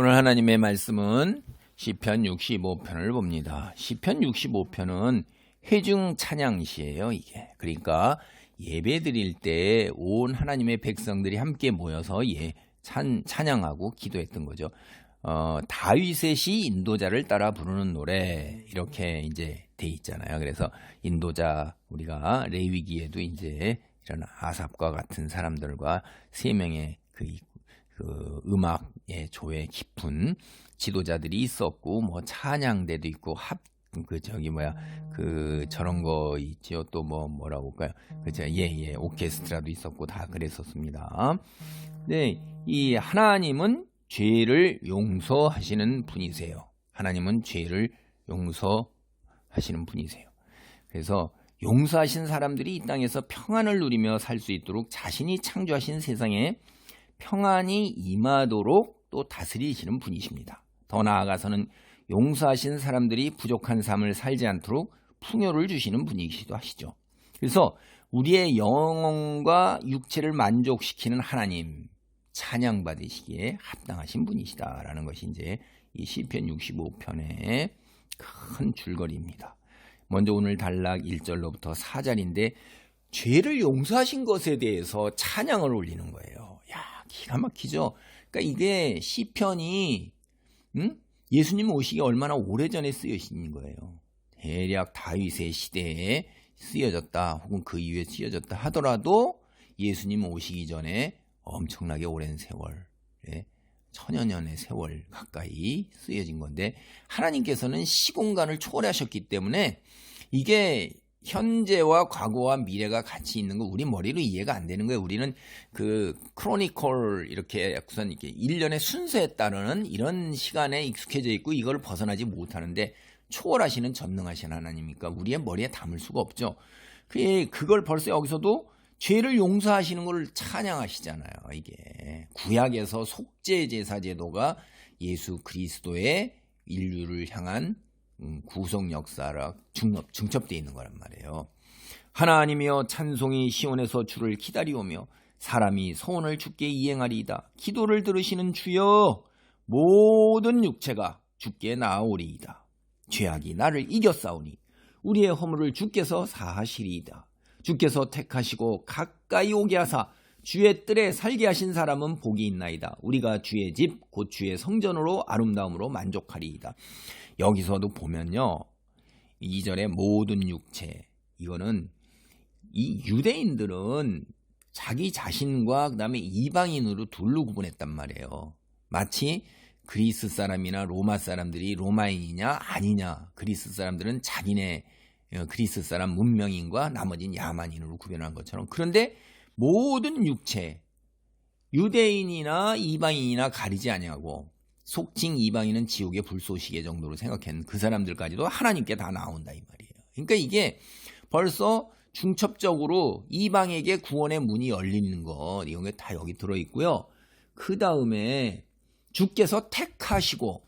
오늘 하나님의 말씀은 시편 65편을 봅니다. 시편 65편은 회중 찬양시예요, 이게. 그러니까 예배 드릴 때 온 하나님의 백성들이 함께 모여서 찬양하고 기도했던 거죠. 다윗의 시 인도자를 따라 부르는 노래 이렇게 이제 돼 있잖아요. 그래서 인도자 우리가 레위기에도 이제 이런 아삽과 같은 사람들과 세 명의 그 음악의 조에 깊은 지도자들이 있었고 뭐 찬양대도 있고 저런 거 있죠. 또 뭐라고 할까요? 오케스트라도 있었고 다 그랬었습니다. 네, 이 하나님은 죄를 용서하시는 분이세요. 하나님은 죄를 용서하시는 분이세요. 그래서 용서하신 사람들이 이 땅에서 평안을 누리며 살 수 있도록 자신이 창조하신 세상에 평안이 임하도록 또 다스리시는 분이십니다. 더 나아가서는 용서하신 사람들이 부족한 삶을 살지 않도록 풍요를 주시는 분이시기도 하시죠. 그래서 우리의 영혼과 육체를 만족시키는 하나님 찬양받으시기에 합당하신 분이시다라는 것이 이제 이 시편 65편의 큰 줄거리입니다. 먼저 오늘 단락 1절로부터 4절인데 죄를 용서하신 것에 대해서 찬양을 올리는 거예요. 야, 기가 막히죠. 그러니까 이게 시편이 예수님 오시기 얼마나 오래전에 쓰여진 거예요. 대략 다윗의 시대에 쓰여졌다 혹은 그 이후에 쓰여졌다 하더라도 예수님 오시기 전에 엄청나게 오랜 세월, 천여 년의 세월 가까이 쓰여진 건데 하나님께서는 시공간을 초월하셨기 때문에 이게 현재와 과거와 미래가 같이 있는 거 우리 머리로 이해가 안 되는 거예요. 우리는 그 크로니컬 이렇게 우선 이렇게 일련의 순서에 따르는 이런 시간에 익숙해져 있고 이걸 벗어나지 못하는데 초월하시는 전능하신 하나님이니까 우리의 머리에 담을 수가 없죠. 그걸 벌써 여기서도 죄를 용서하시는 걸 찬양하시잖아요. 이게 구약에서 속죄 제사 제도가 예수 그리스도의 인류를 향한 구속 역사라 중첩되어 있는 거란 말이에요. 하나님이여 찬송이 시온에서 주를 기다리오며 사람이 소원을 주께 이행하리이다. 기도를 들으시는 주여 모든 육체가 주께 나아오리이다. 죄악이 나를 이겼사오니 우리의 허물을 주께서 사하시리이다. 주께서 택하시고 가까이 오게 하사 주의 뜰에 살게 하신 사람은 복이 있나이다. 우리가 주의 집 곧 주의 성전으로 아름다움으로 만족하리이다. 여기서도 보면요 2절에 모든 육체, 이거는 이 유대인들은 자기 자신과 그 다음에 이방인으로 둘로 구분했단 말이에요. 마치 그리스 사람이나 로마 사람들이 로마인이냐 아니냐, 그리스 사람들은 자기네 그리스 사람 문명인과 나머지는 야만인으로 구별한 것처럼. 그런데 모든 육체, 유대인이나 이방인이나 가리지 아니하고 속칭 이방인은 지옥의 불쏘시개 정도로 생각했는 그 사람들까지도 하나님께 다 나온다 이 말이에요. 그러니까 이게 벌써 중첩적으로 이방에게 구원의 문이 열리는 것, 이런 게 다 여기 들어있고요. 그 다음에 주께서 택하시고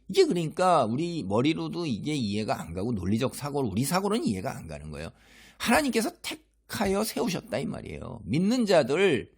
이게 그러니까 우리 머리로도 이게 이해가 안 가고 논리적 사고로 우리 사고로는 이해가 안 가는 거예요. 하나님께서 택하여 세우셨다 이 말이에요. 믿는 자들,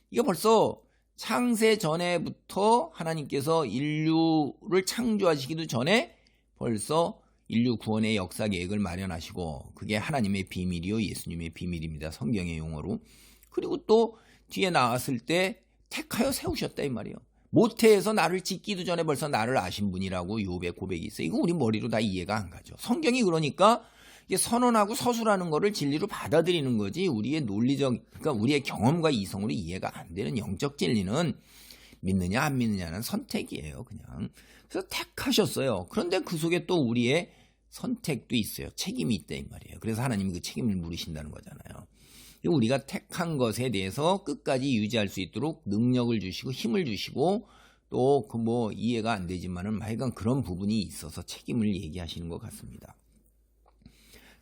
이거 벌써 창세 전에부터 하나님께서 인류를 창조하시기도 전에 벌써 인류 구원의 역사 계획을 마련하시고 그게 하나님의 비밀이요 예수님의 비밀입니다. 성경의 용어로. 그리고 또 뒤에 나왔을 때 택하여 세우셨다 이 말이에요. 모태에서 나를 짓기도 전에 벌써 나를 아신 분이라고 욥의 고백이 있어요. 이거 우리 머리로 다 이해가 안 가죠. 성경이 그러니까 이게 선언하고 서술하는 거를 진리로 받아들이는 거지 우리의 논리적, 그러니까 우리의 경험과 이성으로 이해가 안 되는 영적 진리는 믿느냐 안 믿느냐는 선택이에요. 그냥. 그래서 택하셨어요. 그런데 그 속에 또 우리의 선택도 있어요. 책임이 있다 이 말이에요. 그래서 하나님이 그 책임을 물으신다는 거잖아요. 우리가 택한 것에 대해서 끝까지 유지할 수 있도록 능력을 주시고 힘을 주시고 또 이해가 안 되지만은 하여간 그런 부분이 있어서 책임을 얘기하시는 것 같습니다.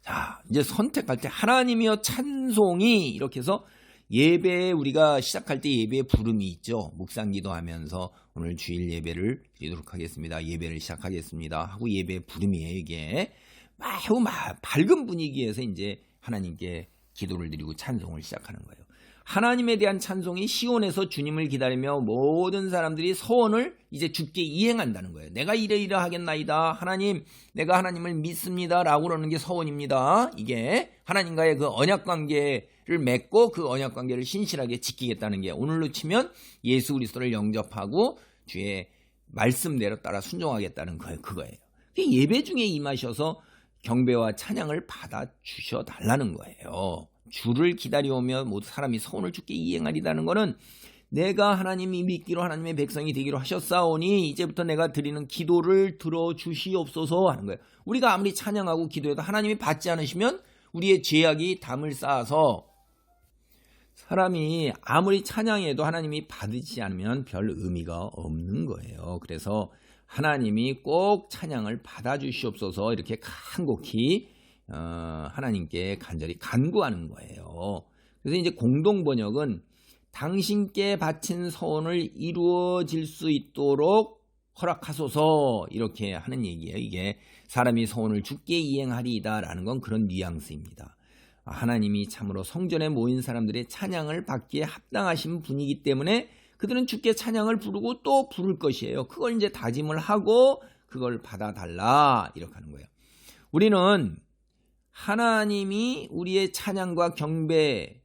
자, 이제 선택할 때 하나님이여 찬송이, 이렇게 해서 예배에 우리가 시작할 때 예배의 부름이 있죠. 묵상기도 하면서 오늘 주일 예배를 드리도록 하겠습니다. 예배를 시작하겠습니다 하고 예배의 부름이에요. 이게 매우 밝은 분위기에서 이제 하나님께 기도를 드리고 찬송을 시작하는 거예요. 하나님에 대한 찬송이 시온에서 주님을 기다리며 모든 사람들이 서원을 이제 주께 이행한다는 거예요. 내가 이래 하겠나이다. 하나님, 내가 하나님을 믿습니다. 라고 그러는 게 서원입니다. 이게 하나님과의 그 언약 관계를 맺고 그 언약 관계를 신실하게 지키겠다는 게 오늘로 치면 예수 그리스도를 영접하고 주의 말씀대로 따라 순종하겠다는 거예요. 그거예요. 예배 중에 임하셔서 경배와 찬양을 받아주셔 달라는 거예요. 주를 기다려오며 모두 사람이 서원을 주께 이행하리다는 것은 내가 하나님이 믿기로 하나님의 백성이 되기로 하셨사오니 이제부터 내가 드리는 기도를 들어주시옵소서 하는 거예요. 우리가 아무리 찬양하고 기도해도 하나님이 받지 않으시면 우리의 죄악이 담을 쌓아서 사람이 아무리 찬양해도 하나님이 받지 않으면 별 의미가 없는 거예요. 그래서 하나님이 꼭 찬양을 받아주시옵소서 이렇게 간곡히 하나님께 간절히 간구하는 거예요. 그래서 이제 공동 번역은 당신께 바친 서원을 이루어질 수 있도록 허락하소서 이렇게 하는 얘기예요. 이게 사람이 서원을 주께 이행하리이다라는 건 그런 뉘앙스입니다. 하나님이 참으로 성전에 모인 사람들의 찬양을 받기에 합당하신 분이기 때문에 그들은 주께 찬양을 부르고 또 부를 것이에요. 그걸 이제 다짐을 하고 그걸 받아달라 이렇게 하는 거예요. 우리는 하나님이 우리의 찬양과 경배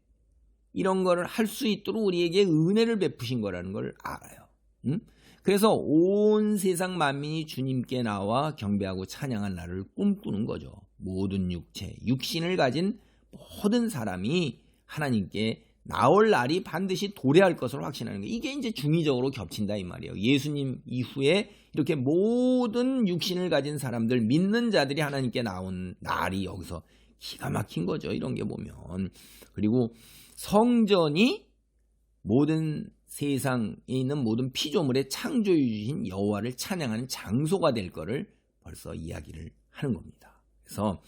이런 거를 할 수 있도록 우리에게 은혜를 베푸신 거라는 걸 알아요. 그래서 온 세상 만민이 주님께 나와 경배하고 찬양한 날을 꿈꾸는 거죠. 모든 육체, 육신을 가진 모든 사람이 하나님께 나올 날이 반드시 도래할 것을 확신하는 거예요. 이게 이제 중의적으로 겹친다 이 말이에요. 예수님 이후에 이렇게 모든 육신을 가진 사람들, 믿는 자들이 하나님께 나온 날이 여기서 기가 막힌 거죠. 이런 게 보면. 그리고 성전이 모든 세상에 있는 모든 피조물의 창조주이신 여호와를 찬양하는 장소가 될 거를 벌써 이야기를 하는 겁니다. 그래서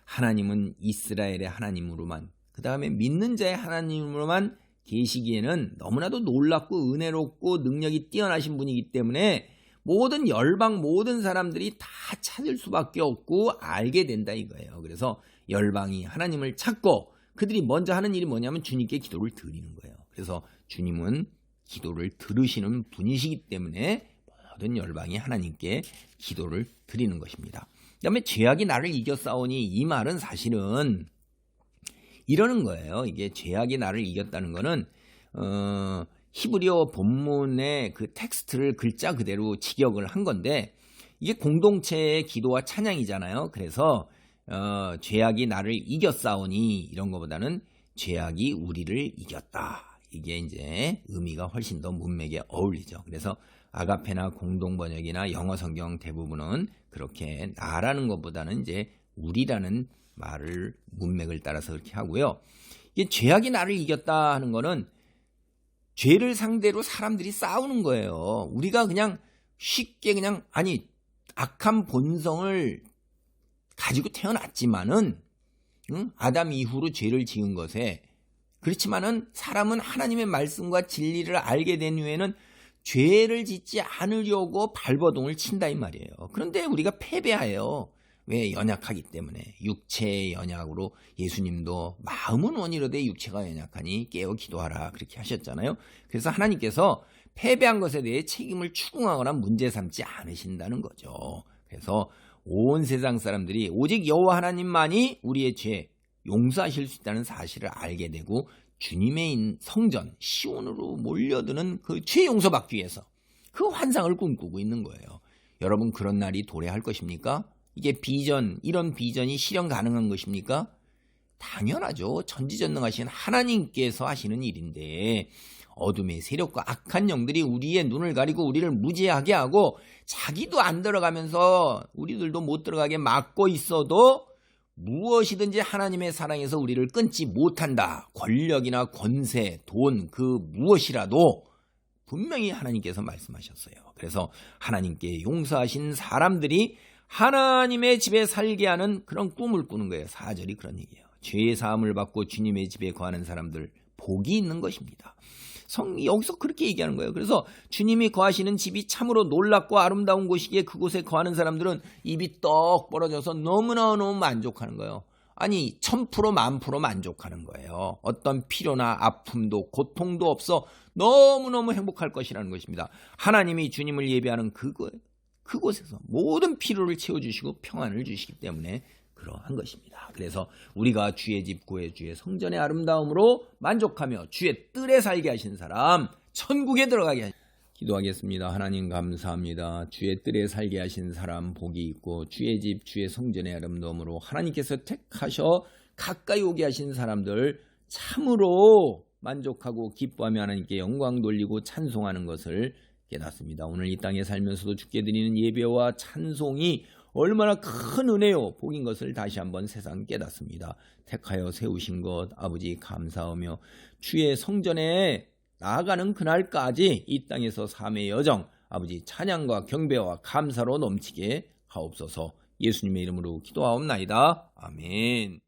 하나님은 이스라엘의 하나님으로만, 그 다음에 믿는 자의 하나님으로만 계시기에는 너무나도 놀랍고 은혜롭고 능력이 뛰어나신 분이기 때문에 모든 열방 모든 사람들이 다 찾을 수밖에 없고 알게 된다 이거예요. 그래서 열방이 하나님을 찾고 그들이 먼저 하는 일이 뭐냐면 주님께 기도를 드리는 거예요. 그래서 주님은 기도를 들으시는 분이시기 때문에 모든 열방이 하나님께 기도를 드리는 것입니다. 그 다음에 죄악이 나를 이겼사오니 이 말은 사실은 이러는 거예요. 이게 죄악이 나를 이겼다는 거는 히브리어 본문의 그 텍스트를 글자 그대로 직역을 한 건데 이게 공동체의 기도와 찬양이잖아요. 그래서 죄악이 나를 이겼사오니 이런 것보다는 죄악이 우리를 이겼다. 이게 이제 의미가 훨씬 더 문맥에 어울리죠. 그래서 아가페나 공동번역이나 영어 성경 대부분은 그렇게 나라는 것보다는 이제 우리라는 말을 문맥을 따라서 그렇게 하고요. 이게 죄악이 나를 이겼다 하는 거는 죄를 상대로 사람들이 싸우는 거예요. 우리가 그냥 쉽게 그냥 악한 본성을 가지고 태어났지만은 아담 이후로 죄를 지은 것에 그렇지만은 사람은 하나님의 말씀과 진리를 알게 된 후에는 죄를 짓지 않으려고 발버둥을 친다 이 말이에요. 그런데 우리가 패배해요. 왜? 연약하기 때문에. 육체의 연약으로 예수님도 마음은 원이로되 육체가 연약하니 깨어 기도하라 그렇게 하셨잖아요. 그래서 하나님께서 패배한 것에 대해 책임을 추궁하거나 문제 삼지 않으신다는 거죠. 그래서 온 세상 사람들이 오직 여호와 하나님만이 우리의 죄 용서하실 수 있다는 사실을 알게 되고 주님의 성전 시온으로 몰려드는 그 죄 용서받기 위해서 그 환상을 꿈꾸고 있는 거예요. 여러분 그런 날이 도래할 것입니까? 이게 이런 비전이 실현 가능한 것입니까? 당연하죠. 전지전능하신 하나님께서 하시는 일인데 어둠의 세력과 악한 영들이 우리의 눈을 가리고 우리를 무지하게 하고 자기도 안 들어가면서 우리들도 못 들어가게 막고 있어도 무엇이든지 하나님의 사랑에서 우리를 끊지 못한다. 권력이나 권세, 돈, 그 무엇이라도 분명히 하나님께서 말씀하셨어요. 그래서 하나님께 용서하신 사람들이 하나님의 집에 살게 하는 그런 꿈을 꾸는 거예요. 4절이 그런 얘기예요. 죄의 사함을 받고 주님의 집에 거하는 사람들 복이 있는 것입니다. 여기서 그렇게 얘기하는 거예요. 그래서 주님이 거하시는 집이 참으로 놀랍고 아름다운 곳이기에 그곳에 거하는 사람들은 입이 떡 벌어져서 너무너무 만족하는 거예요. 아니 1000% 10,000% 만족하는 거예요. 어떤 필요나 아픔도 고통도 없어 너무너무 행복할 것이라는 것입니다. 하나님이 주님을 예배하는 그곳에서 모든 필요를 채워주시고 평안을 주시기 때문에 그러한 것입니다. 그래서 우리가 주의 집 구해 주의 성전의 아름다움으로 만족하며 주의 뜰에 살게 하신 사람 천국에 들어가게 하신 기도하겠습니다. 하나님 감사합니다. 주의 뜰에 살게 하신 사람 복이 있고 주의 집 주의 성전의 아름다움으로 하나님께서 택하셔 가까이 오게 하신 사람들 참으로 만족하고 기뻐하며 하나님께 영광 돌리고 찬송하는 것을 깨닫습니다. 오늘 이 땅에 살면서도 주께 드리는 예배와 찬송이 얼마나 큰 은혜요 복인 것을 다시 한번 세상 깨닫습니다. 택하여 세우신 것 아버지 감사하며 주의 성전에 나아가는 그날까지 이 땅에서 삶의 여정 아버지 찬양과 경배와 감사로 넘치게 하옵소서. 예수님의 이름으로 기도하옵나이다. 아멘.